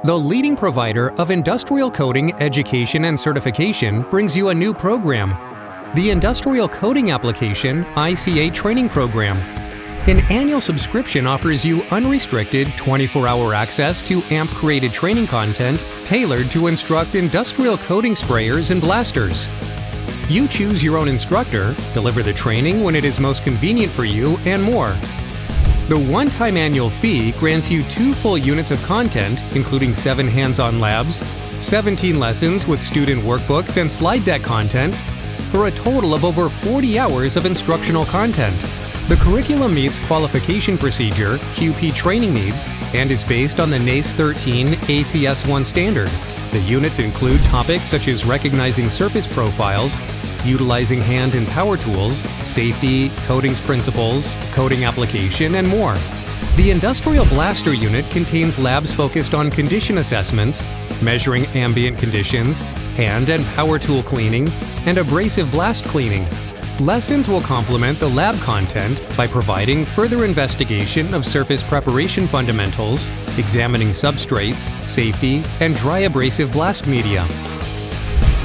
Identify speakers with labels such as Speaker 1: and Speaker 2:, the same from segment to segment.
Speaker 1: The leading provider of industrial coating education and certification brings you a new program, the Industrial Coating Application ICA Training Program. An annual subscription offers you unrestricted 24-hour access to AMP-created training content tailored to instruct industrial coating sprayers and blasters. You choose your own instructor, deliver the training when it is most convenient for you, and more. The one-time annual fee grants you 2 full units of content, including 7 hands-on labs, 17 lessons with student workbooks and slide deck content, for a total of over 40 hours of instructional content. The curriculum meets qualification procedure QP training needs and is based on the NACE 13 ACS1 standard. The units include topics such as recognizing surface profiles, utilizing hand and power tools, safety, coatings principles, coating application, and more. The Industrial Blaster unit contains labs focused on condition assessments, measuring ambient conditions, hand and power tool cleaning, and abrasive blast cleaning. Lessons will complement the lab content by providing further investigation of surface preparation fundamentals, examining substrates, safety, and dry abrasive blast media.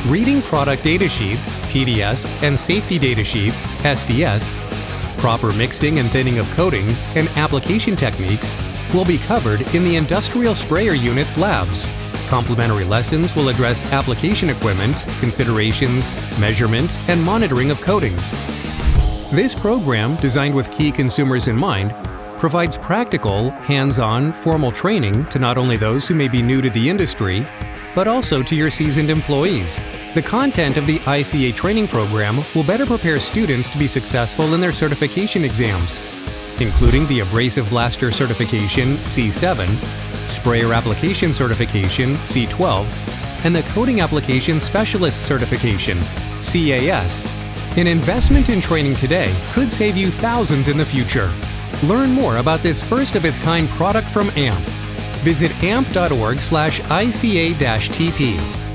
Speaker 1: Reading product data sheets, PDS, and safety data sheets, SDS, proper mixing and thinning of coatings, and application techniques will be covered in the Industrial Sprayer Unit's labs. Complementary lessons will address application equipment, considerations, measurement, and monitoring of coatings. This program, designed with key consumers in mind, provides practical, hands-on, formal training to not only those who may be new to the industry, but also to your seasoned employees. The content of the ICA training program will better prepare students to be successful in their certification exams, including the Abrasive Blaster Certification C7, Sprayer Application Certification C12, and the Coating Application Specialist Certification CAS. An investment in training today could save you thousands in the future. Learn more about this first-of-its-kind product from AMP. Visit amp.org/ICA-TP.